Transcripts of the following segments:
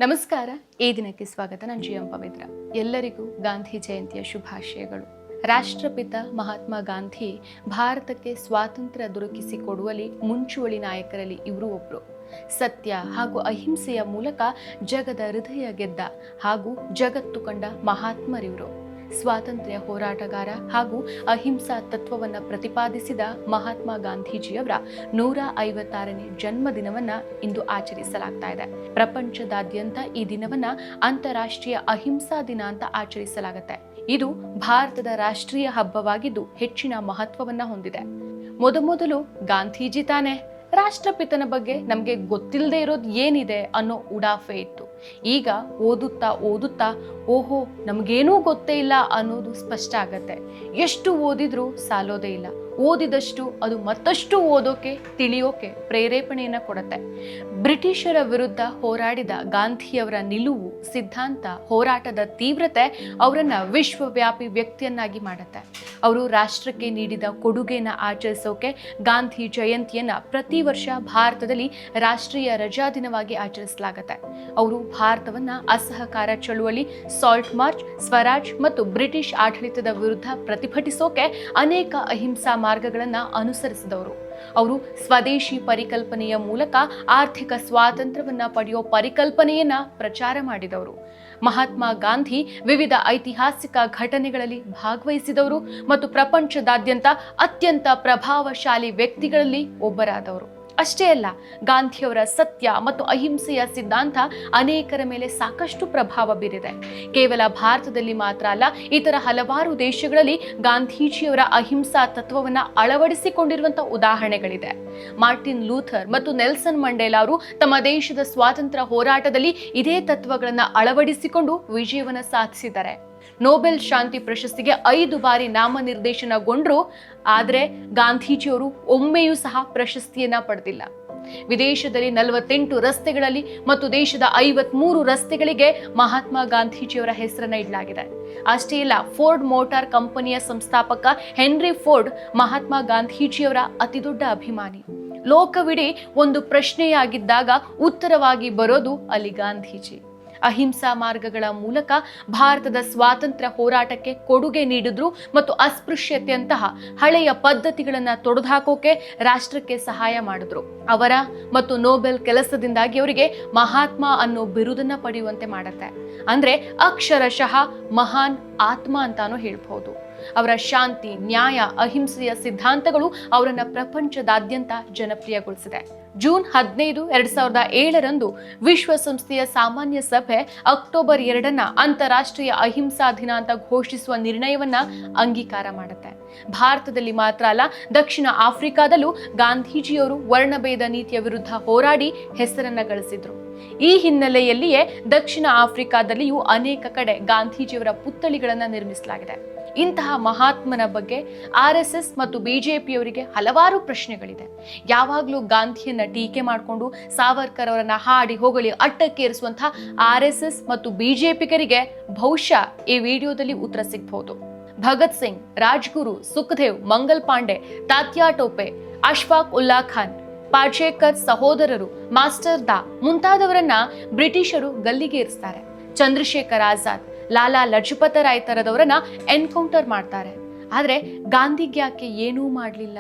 ನಮಸ್ಕಾರ. ಈ ದಿನಕ್ಕೆ ಸ್ವಾಗತ. ನಾನು ಜಿ ಎಂ ಪವಿತ್ರ. ಎಲ್ಲರಿಗೂ ಗಾಂಧಿ ಜಯಂತಿಯ ಶುಭಾಶಯಗಳು. ರಾಷ್ಟ್ರಪಿತ ಮಹಾತ್ಮ ಗಾಂಧಿ ಭಾರತಕ್ಕೆ ಸ್ವಾತಂತ್ರ್ಯ ದೊರಕಿಸಿಕೊಡುವಲ್ಲಿ ಮುಂಚೂಣಿ ನಾಯಕರಲ್ಲಿ ಇವರು ಒಬ್ರು. ಸತ್ಯ ಹಾಗೂ ಅಹಿಂಸೆಯ ಮೂಲಕ ಜಗದ ಹೃದಯ ಗೆದ್ದ ಹಾಗೂ ಜಗತ್ತು ಕಂಡ ಮಹಾತ್ಮರಿವರು. ಸ್ವಾತಂತ್ರ್ಯ ಹೋರಾಟಗಾರ ಹಾಗೂ ಅಹಿಂಸಾ ತತ್ವವನ್ನು ಪ್ರತಿಪಾದಿಸಿದ ಮಹಾತ್ಮ ಗಾಂಧೀಜಿಯವರ 156ನೇ ಜನ್ಮದಿನವನ್ನ ಇಂದು ಆಚರಿಸಲಾಗ್ತಾ ಇದೆ. ಪ್ರಪಂಚದಾದ್ಯಂತ ಈ ದಿನವನ್ನ ಅಂತಾರಾಷ್ಟ್ರೀಯ ಅಹಿಂಸಾ ದಿನ ಅಂತ ಆಚರಿಸಲಾಗುತ್ತೆ. ಇದು ಭಾರತದ ರಾಷ್ಟ್ರೀಯ ಹಬ್ಬವಾಗಿದ್ದು ಹೆಚ್ಚಿನ ಮಹತ್ವವನ್ನ ಹೊಂದಿದೆ. ಮೊದಲು ಗಾಂಧೀಜಿ ತಾನೇ, ರಾಷ್ಟ್ರಪಿತನ ಬಗ್ಗೆ ನಮಗೆ ಗೊತ್ತಿಲ್ಲದೆ ಇರೋದು ಏನಿದೆ ಅನ್ನೋ ಉಡಾಫೆ ಇತ್ತು. ಈಗ ಓದುತ್ತಾ ಓಹೋ ನಮಗೇನೂ ಗೊತ್ತೇ ಇಲ್ಲ ಅನ್ನೋದು ಸ್ಪಷ್ಟ ಆಗತ್ತೆ. ಎಷ್ಟು ಓದಿದ್ರೂ ಸಾಲೋದೇ ಇಲ್ಲ. ಓದಿದಷ್ಟು ಅದು ಮತ್ತಷ್ಟು ಓದೋಕೆ ತಿಳಿಯೋಕೆ ಪ್ರೇರೇಪಣೆಯನ್ನು ಕೊಡುತ್ತೆ. ಬ್ರಿಟಿಷರ ವಿರುದ್ಧ ಹೋರಾಡಿದ ಗಾಂಧಿಯವರ ನಿಲುವು, ಸಿದ್ಧಾಂತ, ಹೋರಾಟದ ತೀವ್ರತೆ ಅವರನ್ನ ವಿಶ್ವವ್ಯಾಪಿ ವ್ಯಕ್ತಿಯನ್ನಾಗಿ ಮಾಡುತ್ತೆ. ಅವರು ರಾಷ್ಟ್ರಕ್ಕೆ ನೀಡಿದ ಕೊಡುಗೆಯನ್ನು ಆಚರಿಸೋಕೆ ಗಾಂಧಿ ಜಯಂತಿಯನ್ನ ಪ್ರತಿ ವರ್ಷ ಭಾರತದಲ್ಲಿ ರಾಷ್ಟ್ರೀಯ ರಜಾ ದಿನವಾಗಿ ಆಚರಿಸಲಾಗುತ್ತೆ. ಅವರು ಭಾರತವನ್ನ ಅಸಹಕಾರ ಚಳುವಳಿ, ಸಾಲ್ಟ್ ಮಾರ್ಚ್, ಸ್ವರಾಜ್ ಮತ್ತು ಬ್ರಿಟಿಷ್ ಆಡಳಿತದ ವಿರುದ್ಧ ಪ್ರತಿಭಟಿಸೋಕೆ ಅನೇಕ ಅಹಿಂಸಾ ಮಾರ್ಗಗಳನ್ನು ಅನುಸರಿಸಿದವರು. ಅವರು ಸ್ವದೇಶಿ ಪರಿಕಲ್ಪನೆಯ ಮೂಲಕ ಆರ್ಥಿಕ ಸ್ವಾತಂತ್ರ್ಯವನ್ನ ಪಡೆಯೋ ಪರಿಕಲ್ಪನೆಯನ್ನ ಪ್ರಚಾರ ಮಾಡಿದವರು. ಮಹಾತ್ಮ ಗಾಂಧಿ ವಿವಿಧ ಐತಿಹಾಸಿಕ ಘಟನೆಗಳಲ್ಲಿ ಭಾಗವಹಿಸಿದವರು ಮತ್ತು ಪ್ರಪಂಚದಾದ್ಯಂತ ಅತ್ಯಂತ ಪ್ರಭಾವಶಾಲಿ ವ್ಯಕ್ತಿಗಳಲ್ಲಿ ಒಬ್ಬರಾದವರು. ಅಷ್ಟೇ ಅಲ್ಲ, ಗಾಂಧಿಯವರ ಸತ್ಯ ಮತ್ತು ಅಹಿಂಸೆಯ ಸಿದ್ಧಾಂತ ಅನೇಕರ ಮೇಲೆ ಸಾಕಷ್ಟು ಪ್ರಭಾವ ಬೀರಿದೆ. ಕೇವಲ ಭಾರತದಲ್ಲಿ ಮಾತ್ರ ಅಲ್ಲ, ಇತರ ಹಲವಾರು ದೇಶಗಳಲ್ಲಿ ಗಾಂಧೀಜಿಯವರ ಅಹಿಂಸಾ ತತ್ವವನ್ನು ಅಳವಡಿಸಿಕೊಂಡಿರುವಂತಹ ಉದಾಹರಣೆಗಳಿದೆ. ಮಾರ್ಟಿನ್ ಲೂಥರ್ ಮತ್ತು ನೆಲ್ಸನ್ ಮಂಡೇಲಾ ಅವರು ತಮ್ಮ ದೇಶದ ಸ್ವಾತಂತ್ರ್ಯ ಹೋರಾಟದಲ್ಲಿ ಇದೇ ತತ್ವಗಳನ್ನು ಅಳವಡಿಸಿಕೊಂಡು ವಿಜಯವನ್ನು ಸಾಧಿಸಿದ್ದಾರೆ. ನೊಬೆಲ್ ಶಾಂತಿ ಪ್ರಶಸ್ತಿಗೆ 5 ಬಾರಿ ನಾಮನಿರ್ದೇಶನಗೊಂಡ್ರು. ಆದರೆ ಗಾಂಧೀಜಿಯವರು ಒಮ್ಮೆಯೂ ಸಹ ಪ್ರಶಸ್ತಿಯನ್ನ ಪಡೆದಿಲ್ಲ. ವಿದೇಶದಲ್ಲಿ 48 ರಸ್ತೆಗಳಲ್ಲಿ ಮತ್ತು ದೇಶದ 53 ರಸ್ತೆಗಳಿಗೆ ಮಹಾತ್ಮ ಗಾಂಧೀಜಿಯವರ ಹೆಸರನ್ನ ಇಡಲಾಗಿದೆ. ಅಷ್ಟೇ ಅಲ್ಲ, ಫೋರ್ಡ್ ಮೋಟಾರ್ ಕಂಪನಿಯ ಸಂಸ್ಥಾಪಕ ಹೆನ್ರಿ ಫೋರ್ಡ್ ಮಹಾತ್ಮ ಗಾಂಧೀಜಿಯವರ ಅತಿದೊಡ್ಡ ಅಭಿಮಾನಿ. ಲೋಕವಿಡೀ ಒಂದು ಪ್ರಶ್ನೆಯಾಗಿದ್ದಾಗ ಉತ್ತರವಾಗಿ ಬರೋದು ಅಲ್ಲಿ ಗಾಂಧೀಜಿ. ಅಹಿಂಸಾ ಮಾರ್ಗಗಳ ಮೂಲಕ ಭಾರತದ ಸ್ವಾತಂತ್ರ್ಯ ಹೋರಾಟಕ್ಕೆ ಕೊಡುಗೆ ನೀಡಿದ್ರು ಮತ್ತು ಅಸ್ಪೃಶ್ಯತೆಯಂತಹ ಹಳೆಯ ಪದ್ಧತಿಗಳನ್ನು ತೊಡೆದುಹಾಕೋಕೆ ರಾಷ್ಟ್ರಕ್ಕೆ ಸಹಾಯ ಮಾಡಿದ್ರು. ಅವರ ಮತ್ತು ನೊಬೆಲ್ ಕೆಲಸದಿಂದಾಗಿ ಅವರಿಗೆ ಮಹಾತ್ಮ ಅನ್ನೋ ಬಿರುದನ್ನ ಪಡೆಯುವಂತೆ ಮಾಡುತ್ತೆ. ಅಂದ್ರೆ ಅಕ್ಷರಶಃ ಮಹಾನ್ ಆತ್ಮ ಅಂತಾನೂ ಹೇಳ್ಬಹುದು. ಅವರ ಶಾಂತಿ, ನ್ಯಾಯ, ಅಹಿಂಸೆಯ ಸಿದ್ಧಾಂತಗಳು ಅವರನ್ನ ಪ್ರಪಂಚದಾದ್ಯಂತ ಜನಪ್ರಿಯಗೊಳಿಸಿದೆ. ಜೂನ್ 15, 2007 ವಿಶ್ವಸಂಸ್ಥೆಯ ಸಾಮಾನ್ಯ ಸಭೆ ಅಕ್ಟೋಬರ್ 2 ಅಂತಾರಾಷ್ಟ್ರೀಯ ಅಹಿಂಸಾ ದಿನ ಅಂತ ಘೋಷಿಸುವ ನಿರ್ಣಯವನ್ನ ಅಂಗೀಕಾರ ಮಾಡುತ್ತೆ. ಭಾರತದಲ್ಲಿ ಮಾತ್ರ ಅಲ್ಲ, ದಕ್ಷಿಣ ಆಫ್ರಿಕಾದಲ್ಲೂ ಗಾಂಧೀಜಿಯವರು ವರ್ಣಭೇದ ನೀತಿಯ ವಿರುದ್ಧ ಹೋರಾಡಿ ಹೆಸರನ್ನ ಗಳಿಸಿದ್ರು. ಈ ಹಿನ್ನೆಲೆಯಲ್ಲಿಯೇ ದಕ್ಷಿಣ ಆಫ್ರಿಕಾದಲ್ಲಿಯೂ ಅನೇಕ ಕಡೆ ಗಾಂಧೀಜಿಯವರ ಪುತ್ಥಳಿಗಳನ್ನ ನಿರ್ಮಿಸಲಾಗಿದೆ. ಇಂತಹ ಮಹಾತ್ಮನ ಬಗ್ಗೆ RSS ಮತ್ತು ಬಿಜೆಪಿಯವರಿಗೆ ಹಲವಾರು ಪ್ರಶ್ನೆಗಳಿದೆ. ಯಾವಾಗಲೂ ಗಾಂಧಿಯನ್ನ ಟೀಕೆ ಮಾಡಿಕೊಂಡು ಸಾವರ್ಕರ್ ಅವರನ್ನ ಹಾಡಿ ಹೊಗಳಿ ಅಟ್ಟಕ್ಕೇರಿಸುವಂತಹ RSS ಮತ್ತು ಬಿಜೆಪಿಗರಿಗೆ ಬಹುಶಃ ಈ ವಿಡಿಯೋದಲ್ಲಿ ಉತ್ತರ ಸಿಗಬಹುದು. ಭಗತ್ ಸಿಂಗ್, ರಾಜ್ಗುರು, ಸುಖದೇವ್, ಮಂಗಲ್ ಪಾಂಡೆ, ತಾತ್ಯಾ ಟೋಪೆ, ಅಶ್ಫಾಕ್ ಉಲ್ಲಾ ಖಾನ್, ಪಾಚೇಕರ್ ಸಹೋದರರು, ಮಾಸ್ಟರ್ ದಾ ಮುಂತಾದವರನ್ನ ಬ್ರಿಟಿಷರು ಗಲ್ಲಿಗೇರಿಸ್ತಾರೆ. ಚಂದ್ರಶೇಖರ್ ಆಜಾದ್, ಲಾಲಾ ಲಜಪತ ರಾಯ್ ತರದವರನ್ನ ಎನ್ಕೌಂಟರ್ ಮಾಡ್ತಾರೆ. ಆದ್ರೆ ಗಾಂಧಿಗೆ ಯಾಕೆ ಏನೂ ಮಾಡಲಿಲ್ಲ?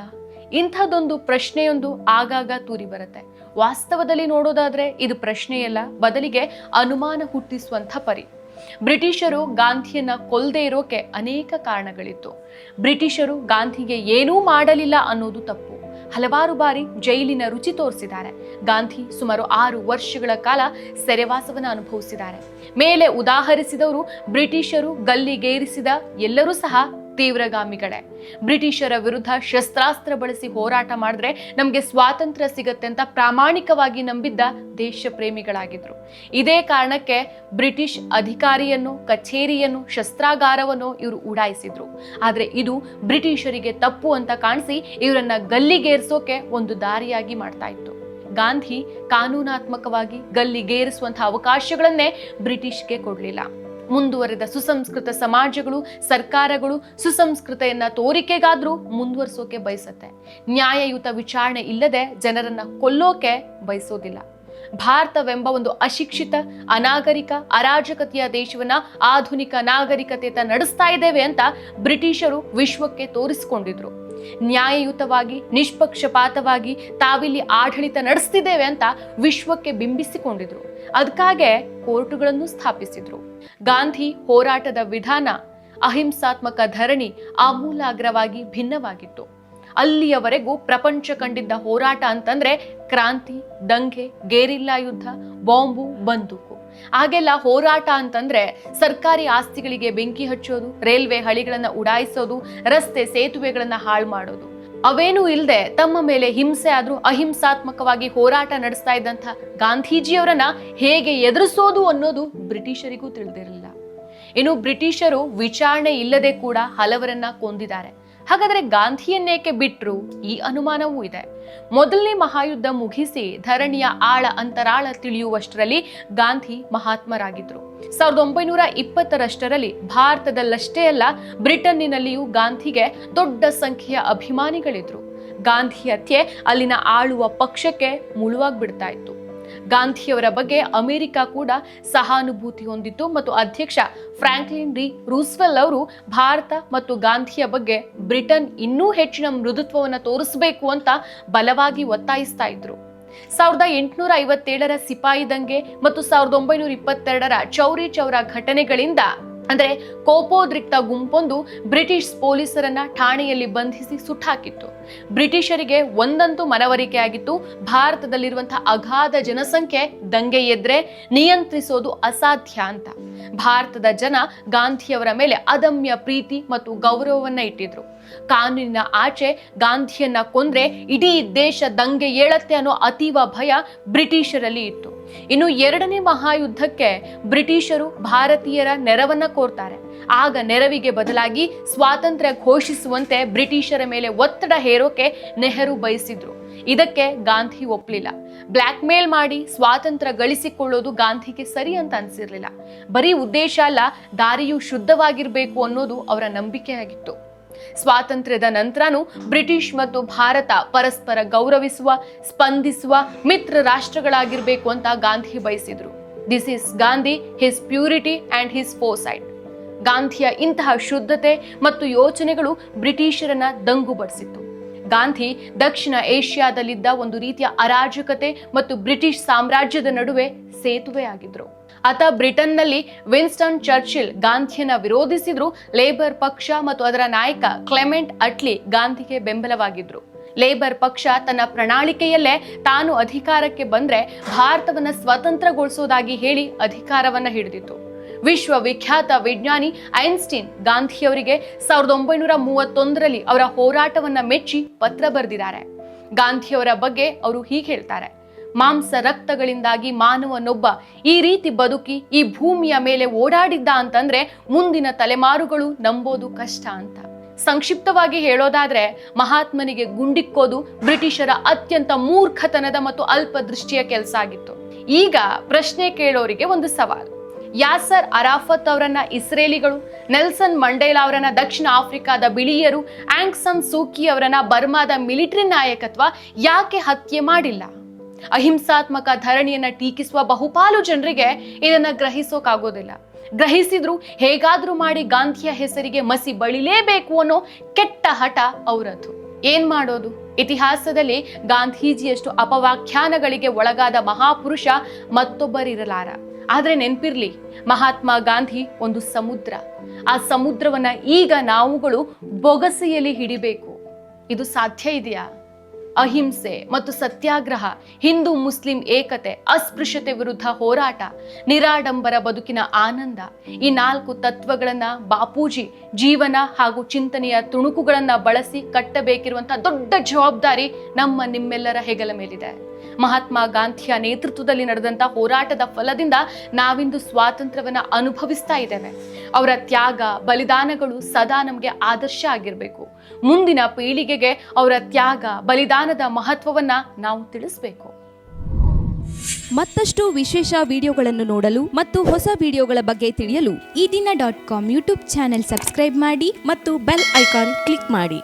ಇಂಥದ್ದೊಂದು ಪ್ರಶ್ನೆಯೊಂದು ಆಗಾಗ ತೂರಿ ಬರುತ್ತೆ. ವಾಸ್ತವದಲ್ಲಿ ನೋಡೋದಾದ್ರೆ ಇದು ಪ್ರಶ್ನೆಯಲ್ಲ, ಬದಲಿಗೆ ಅನುಮಾನ ಹುಟ್ಟಿಸುವಂಥ ಪರಿ. ಬ್ರಿಟಿಷರು ಗಾಂಧಿಯನ್ನ ಕೊಲ್ಲದೆ ಇರೋಕೆ ಅನೇಕ ಕಾರಣಗಳಿತ್ತು. ಬ್ರಿಟಿಷರು ಗಾಂಧಿಗೆ ಏನೂ ಮಾಡಲಿಲ್ಲ ಅನ್ನೋದು ತಪ್ಪು. ಹಲವಾರು ಬಾರಿ ಜೈಲಿನ ರುಚಿ ತೋರಿಸಿದ್ದಾರೆ. ಗಾಂಧಿ ಸುಮಾರು 6 ವರ್ಷಗಳ ಕಾಲ ಸೆರೆವಾಸವನ್ನು ಅನುಭವಿಸಿದ್ದಾರೆ. ಮೇಲೆ ಉದಾಹರಿಸಿದವರು ಬ್ರಿಟಿಷರು ಗಲ್ಲಿಗೇರಿಸಿದ ಎಲ್ಲರೂ ಸಹ ತೀವ್ರಗಾಮಿಗಳೇ. ಬ್ರಿಟಿಷರ ವಿರುದ್ಧ ಶಸ್ತ್ರಾಸ್ತ್ರ ಬಳಸಿ ಹೋರಾಟ ಮಾಡಿದ್ರೆ ನಮಗೆ ಸ್ವಾತಂತ್ರ್ಯ ಸಿಗತ್ತೆ ಅಂತ ಪ್ರಾಮಾಣಿಕವಾಗಿ ನಂಬಿದ್ದ ದೇಶ ಪ್ರೇಮಿಗಳಾಗಿದ್ರು. ಇದೇ ಕಾರಣಕ್ಕೆ ಬ್ರಿಟಿಷ್ ಅಧಿಕಾರಿಯನ್ನು, ಕಚೇರಿಯನ್ನು, ಶಸ್ತ್ರಾಗಾರವನ್ನು ಇವರು ಉಡಾಯಿಸಿದ್ರು. ಆದ್ರೆ ಇದು ಬ್ರಿಟಿಷರಿಗೆ ತಪ್ಪು ಅಂತ ಕಾಣಿಸಿ ಇವರನ್ನ ಗಲ್ಲಿಗೇರಿಸೋಕೆ ಒಂದು ದಾರಿಯಾಗಿ ಮಾಡ್ತಾ ಇತ್ತು. ಗಾಂಧಿ ಕಾನೂನಾತ್ಮಕವಾಗಿ ಗಲ್ಲಿಗೇರಿಸುವಂತಹ ಅವಕಾಶಗಳನ್ನೇ ಬ್ರಿಟಿಷ್ಗೆ ಕೊಡಲಿಲ್ಲ. ಮುಂದುವರೆದ ಸುಸಂಸ್ಕೃತ ಸಮಾಜಗಳು, ಸರ್ಕಾರಗಳು ಸುಸಂಸ್ಕೃತೆಯನ್ನ ತೋರಿಕೆಗಾದ್ರೂ ಮುಂದುವರಿಸೋಕೆ ಬಯಸುತ್ತೆ. ನ್ಯಾಯಯುತ ವಿಚಾರಣೆ ಇಲ್ಲದೆ ಜನರನ್ನ ಕೊಲ್ಲೋಕೆ ಬಯಸೋದಿಲ್ಲ. ಭಾರತವೆಂಬ ಒಂದು ಅಶಿಕ್ಷಿತ, ಅನಾಗರಿಕ, ಅರಾಜಕತೆಯ ದೇಶವನ್ನ ಆಧುನಿಕ ನಾಗರಿಕತೆಯತ್ತ ನಡೆಸ್ತಾ ಇದ್ದೇವೆ ಅಂತ ಬ್ರಿಟಿಷರು ವಿಶ್ವಕ್ಕೆ ತೋರಿಸಿಕೊಂಡಿದ್ರು. ನ್ಯಾಯಯುತವಾಗಿ, ನಿಷ್ಪಕ್ಷಪಾತವಾಗಿ ತಾವಿಲ್ಲಿ ಆಡಳಿತ ನಡೆಸ್ತಿದ್ದೇವೆ ಅಂತ ವಿಶ್ವಕ್ಕೆ ಬಿಂಬಿಸಿಕೊಂಡಿದ್ರು. ಅದಕ್ಕಾಗೆ ಕೋರ್ಟುಗಳನ್ನು ಸ್ಥಾಪಿಸಿದ್ರು. ಗಾಂಧಿ ಹೋರಾಟದ ವಿಧಾನ, ಅಹಿಂಸಾತ್ಮಕ ಧರಣಿ ಆಮೂಲಾಗ್ರವಾಗಿ ಭಿನ್ನವಾಗಿತ್ತು. ಅಲ್ಲಿಯವರೆಗೂ ಪ್ರಪಂಚ ಕಂಡಿದ್ದ ಹೋರಾಟ ಅಂತಂದ್ರೆ ಕ್ರಾಂತಿ, ದಂಗೆ, ಗೆರಿಲ್ಲಾ ಯುದ್ಧ, ಬಾಂಬು, ಬಂದೂಕು. ಆಗೆಲ್ಲ ಹೋರಾಟ ಅಂತಂದ್ರೆ ಸರ್ಕಾರಿ ಆಸ್ತಿಗಳಿಗೆ ಬೆಂಕಿ ಹಚ್ಚೋದು, ರೈಲ್ವೆ ಹಳಿಗಳನ್ನ ಉಡಾಯಿಸೋದು, ರಸ್ತೆ ಸೇತುವೆಗಳನ್ನ ಹಾಳು ಮಾಡೋದು. ಅವೇನೂ ಇಲ್ಲದೆ ತಮ್ಮ ಮೇಲೆ ಹಿಂಸೆ ಆದ್ರೂ ಅಹಿಂಸಾತ್ಮಕವಾಗಿ ಹೋರಾಟ ನಡೆಸ್ತಾ ಇದ್ದಂಥ ಗಾಂಧೀಜಿಯವರನ್ನ ಹೇಗೆ ಎದುರಿಸೋದು ಅನ್ನೋದು ಬ್ರಿಟಿಷರಿಗೂ ತಿಳಿದಿರಲಿಲ್ಲ. ಇನ್ನು ಬ್ರಿಟಿಷರು ವಿಚಾರಣೆ ಇಲ್ಲದೆ ಕೂಡ ಹಲವರನ್ನ ಕೊಂದಿದ್ದಾರೆ. ಹಾಗಾದ್ರೆ ಗಾಂಧಿಯನ್ನೇಕೆ ಬಿಟ್ರು? ಈ ಅನುಮಾನವೂ ಇದೆ. ಮೊದಲನೇ ಮಹಾಯುದ್ಧ ಮುಗಿಸಿ ಧರಣಿಯ ಆಳ ಅಂತರಾಳ ತಿಳಿಯುವಷ್ಟರಲ್ಲಿ ಗಾಂಧಿ ಮಹಾತ್ಮರಾಗಿದ್ರು. 1920ರಷ್ಟರಲ್ಲಿ ಭಾರತದಲ್ಲಷ್ಟೇ ಅಲ್ಲ, ಬ್ರಿಟನ್ನಿನಲ್ಲಿಯೂ ಗಾಂಧಿಗೆ ದೊಡ್ಡ ಸಂಖ್ಯೆಯ ಅಭಿಮಾನಿಗಳಿದ್ರು. ಗಾಂಧಿ ಹತ್ಯೆ ಅಲ್ಲಿನ ಆಳುವ ಪಕ್ಷಕ್ಕೆ ಮುಳುವಾಗ್ಬಿಡ್ತಾ ಇತ್ತು. ಗಾಂಧಿಯವರ ಬಗ್ಗೆ ಅಮೆರಿಕ ಕೂಡ ಸಹಾನುಭೂತಿ ಹೊಂದಿತ್ತು ಮತ್ತು ಅಧ್ಯಕ್ಷ ಫ್ರಾಂಕ್ಲಿನ್ ಡಿ ರೂಸ್ವೆಲ್ ಅವರು ಭಾರತ ಮತ್ತು ಗಾಂಧಿಯ ಬಗ್ಗೆ ಬ್ರಿಟನ್ ಇನ್ನೂ ಹೆಚ್ಚಿನ ಮೃದುತ್ವವನ್ನು ತೋರಿಸಬೇಕು ಅಂತ ಬಲವಾಗಿ ಒತ್ತಾಯಿಸ್ತಾ ಇದ್ರು. 1857ರ ಸಿಪಾಯಿ ದಂಗೆ ಮತ್ತು 1922ರ ಚೌರಿ ಚೌರ ಘಟನೆಗಳಿಂದ ಅಂದ್ರೆ ಕೋಪೋದ್ರಿಕ್ತ ಗುಂಪೊಂದು ಬ್ರಿಟಿಷ್ ಪೊಲೀಸರನ್ನ ಠಾಣೆಯಲ್ಲಿ ಬಂಧಿಸಿ ಸುಟ್ಟಾಕಿತ್ತು. ಬ್ರಿಟಿಷರಿಗೆ ಒಂದಂತೂ ಮನವರಿಕೆ ಆಗಿತ್ತು, ಭಾರತದಲ್ಲಿರುವಂತಹ ಅಗಾಧ ಜನಸಂಖ್ಯೆ ದಂಗೆ ಎದ್ರೆ ನಿಯಂತ್ರಿಸೋದು ಅಸಾಧ್ಯ ಅಂತ. ಭಾರತದ ಜನ ಗಾಂಧಿಯವರ ಮೇಲೆ ಅದಮ್ಯ ಪ್ರೀತಿ ಮತ್ತು ಗೌರವವನ್ನ ಇಟ್ಟಿದ್ರು. ಕಾನೂನಿನ ಆಚೆ ಗಾಂಧಿಯನ್ನ ಕೊಂದ್ರೆ ಇಡೀ ದೇಶ ದಂಗೆ ಏಳತ್ತೆ ಅನ್ನೋ ಅತೀವ ಭಯ ಬ್ರಿಟಿಷರಲ್ಲಿ ಇತ್ತು. ಇನ್ನು ಎರಡನೇ ಮಹಾಯುದ್ಧಕ್ಕೆ ಬ್ರಿಟಿಷರು ಭಾರತೀಯರ ನೆರವನ್ನ ಕೋರ್ತಾರೆ. ಆಗ ನೆರವಿಗೆ ಬದಲಾಗಿ ಸ್ವಾತಂತ್ರ್ಯ ಘೋಷಿಸುವಂತೆ ಬ್ರಿಟಿಷರ ಮೇಲೆ ಒತ್ತಡ ಹೇರೋಕೆ ನೆಹರು ಬಯಸಿದ್ರು. ಇದಕ್ಕೆ ಗಾಂಧಿ ಒಪ್ಪಲಿಲ್ಲ. ಬ್ಲ್ಯಾಕ್ ಮೇಲ್ ಮಾಡಿ ಸ್ವಾತಂತ್ರ್ಯ ಗಳಿಸಿಕೊಳ್ಳೋದು ಗಾಂಧಿಗೆ ಸರಿ ಅಂತ ಅನ್ಸಿರ್ಲಿಲ್ಲ. ಬರೀ ಉದ್ದೇಶ ಅಲ್ಲ, ದಾರಿಯು ಶುದ್ಧವಾಗಿರ್ಬೇಕು ಅನ್ನೋದು ಅವರ ನಂಬಿಕೆಯಾಗಿತ್ತು. ಸ್ವಾತಂತ್ರ್ಯದ ನಂತರನೂ ಬ್ರಿಟಿಷ್ ಮತ್ತು ಭಾರತ ಪರಸ್ಪರ ಗೌರವಿಸುವ, ಸ್ಪಂದಿಸುವ ಮಿತ್ರ ರಾಷ್ಟ್ರಗಳಾಗಿರ್ಬೇಕು ಅಂತ ಗಾಂಧಿ ಬಯಸಿದ್ರು. This is Gandhi, his purity and his foresight. ಗಾಂಧಿಯ ಇಂತಹ ಶುದ್ಧತೆ ಮತ್ತು ಯೋಚನೆಗಳು ಬ್ರಿಟಿಷರನ್ನ ದಂಗುಬಡಿಸಿತ್ತು. ಗಾಂಧಿ ದಕ್ಷಿಣ ಏಷ್ಯಾದಲ್ಲಿದ್ದ ಒಂದು ರೀತಿಯ ಅರಾಜಕತೆ ಮತ್ತು ಬ್ರಿಟಿಷ್ ಸಾಮ್ರಾಜ್ಯದ ನಡುವೆ ಸೇತುವೆ ಆಗಿದ್ರು. ಆತ ಬ್ರಿಟನ್ನಲ್ಲಿ ವಿನ್ಸ್ಟನ್ ಚರ್ಚಿಲ್ ಗಾಂಧಿಯನ್ನ ವಿರೋಧಿಸಿದ್ರು. ಲೇಬರ್ ಪಕ್ಷ ಮತ್ತು ಅದರ ನಾಯಕ ಕ್ಲೆಮೆಂಟ್ ಅಟ್ಲಿ ಗಾಂಧಿಗೆ ಬೆಂಬಲವಾಗಿದ್ರು. ಲೇಬರ್ ಪಕ್ಷ ತನ್ನ ಪ್ರಣಾಳಿಕೆಯಲ್ಲೇ ತಾನು ಅಧಿಕಾರಕ್ಕೆ ಬಂದ್ರೆ ಭಾರತವನ್ನ ಸ್ವತಂತ್ರಗೊಳಿಸೋದಾಗಿ ಹೇಳಿ ಅಧಿಕಾರವನ್ನ ಹಿಡಿದಿತ್ತು. ವಿಶ್ವವಿಖ್ಯಾತ ವಿಜ್ಞಾನಿ ಐನ್ಸ್ಟೀನ್ ಗಾಂಧಿಯವರಿಗೆ 1931ರಲ್ಲಿ ಅವರ ಹೋರಾಟವನ್ನ ಮೆಚ್ಚಿ ಪತ್ರ ಬರೆದಿದ್ದಾರೆ. ಗಾಂಧಿಯವರ ಬಗ್ಗೆ ಅವರು ಹೀಗೆ ಹೇಳ್ತಾರೆ: ಮಾಂಸ ರಕ್ತಗಳಿಂದಾಗಿ ಮಾನವನೊಬ್ಬ ಈ ರೀತಿ ಬದುಕಿ ಈ ಭೂಮಿಯ ಮೇಲೆ ಓಡಾಡಿದ್ದ ಅಂತಂದ್ರೆ ಮುಂದಿನ ತಲೆಮಾರುಗಳು ನಂಬೋದು ಕಷ್ಟ ಅಂತ. ಸಂಕ್ಷಿಪ್ತವಾಗಿ ಹೇಳೋದಾದ್ರೆ, ಮಹಾತ್ಮನಿಗೆ ಗುಂಡಿಕ್ಕೋದು ಬ್ರಿಟಿಷರ ಅತ್ಯಂತ ಮೂರ್ಖತನದ ಮತ್ತು ಅಲ್ಪದೃಷ್ಟಿಯ ಕೆಲಸ ಆಗಿತ್ತು. ಈಗ ಪ್ರಶ್ನೆ ಕೇಳೋರಿಗೆ ಒಂದು ಸವಾಲು: ಯಾಸರ್ ಅರಾಫತ್ ಅವರನ್ನ ಇಸ್ರೇಲಿಗಳು, ನೆಲ್ಸನ್ ಮಂಡೇಲಾ ಅವರನ್ನ ದಕ್ಷಿಣ ಆಫ್ರಿಕಾದ ಬಿಳಿಯರು, ಆಂಗ್ ಸನ್ ಸೂಕಿ ಅವರನ್ನ ಬರ್ಮಾದ ಮಿಲಿಟರಿ ನಾಯಕತ್ವ ಯಾಕೆ ಹತ್ಯೆ ಮಾಡಿಲ್ಲ? ಅಹಿಂಸಾತ್ಮಕ ಧರಣಿಯನ್ನ ಟೀಕಿಸುವ ಬಹುಪಾಲು ಜನರಿಗೆ ಇದನ್ನ ಗ್ರಹಿಸೋಕಾಗೋದಿಲ್ಲ. ಗ್ರಹಿಸಿದ್ರು ಹೇಗಾದ್ರೂ ಮಾಡಿ ಗಾಂಧಿಯ ಹೆಸರಿಗೆ ಮಸಿ ಬಳಿಲೇಬೇಕು ಅನ್ನೋ ಕೆಟ್ಟ ಹಠ ಅವರದ್ದು. ಏನ್ ಮಾಡೋದು? ಇತಿಹಾಸದಲ್ಲಿ ಗಾಂಧೀಜಿಯಷ್ಟು ಅಪವ್ಯಾಖ್ಯಾನಗಳಿಗೆ ಒಳಗಾದ ಮಹಾಪುರುಷ ಮತ್ತೊಬ್ಬರಿರಲಾರ. ಆದ್ರೆ ನೆನ್ಪಿರ್ಲಿ, ಮಹಾತ್ಮ ಗಾಂಧಿ ಒಂದು ಸಮುದ್ರ. ಆ ಸಮುದ್ರವನ್ನ ಈಗ ನಾವುಗಳು ಬೊಗಸೆಯಲ್ಲಿ ಹಿಡಿಬೇಕು. ಇದು ಸಾಧ್ಯ ಇದೆಯಾ? ಅಹಿಂಸೆ ಮತ್ತು ಸತ್ಯಾಗ್ರಹ, ಹಿಂದೂ ಮುಸ್ಲಿಂ ಏಕತೆ, ಅಸ್ಪೃಶ್ಯತೆ ವಿರುದ್ಧ ಹೋರಾಟ, ನಿರಾಡಂಬರ ಬದುಕಿನ ಆನಂದ, ಈ 4 ತತ್ವಗಳನ್ನ ಬಾಪೂಜಿ ಜೀವನ ಹಾಗೂ ಚಿಂತನೆಯ ತುಣುಕುಗಳನ್ನ ಬಳಸಿ ಕಟ್ಟಬೇಕಿರುವಂತಹ ದೊಡ್ಡ ಜವಾಬ್ದಾರಿ ನಿಮ್ಮೆಲ್ಲರ ಹೆಗಲ ಮೇಲಿದೆ. ಮಹಾತ್ಮ ಗಾಂಧಿಯ ನೇತೃತ್ವದಲ್ಲಿ ನಡೆದಂತ ಹೋರಾಟದ ಫಲದಿಂದ ನಾವಿಂದು ಸ್ವಾತಂತ್ರ್ಯವನ್ನ ಅನುಭವಿಸ್ತಾ ಇದ್ದೇವೆ. ಅವರ ತ್ಯಾಗ ಬಲಿದಾನಗಳು ಸದಾ ನಮಗೆ ಆದರ್ಶ ಆಗಿರಬೇಕು. ಮುಂದಿನ ಪೀಳಿಗೆಗೆ ಅವರ ತ್ಯಾಗ ಬಲಿದಾನದ ಮಹತ್ವವನ್ನ ನಾವು ತಿಳಿಸಬೇಕು. ಮತ್ತಷ್ಟು ವಿಶೇಷ ವಿಡಿಯೋಗಳನ್ನು ನೋಡಲು ಮತ್ತು ಹೊಸ ವಿಡಿಯೋಗಳ ಬಗ್ಗೆ ತಿಳಿಯಲು ಈ ದಿನ .com ಯೂಟ್ಯೂಬ್ ಚಾನೆಲ್ ಸಬ್ಸ್ಕ್ರೈಬ್ ಮಾಡಿ ಮತ್ತು ಬೆಲ್ ಐಕಾನ್ ಕ್ಲಿಕ್ ಮಾಡಿ.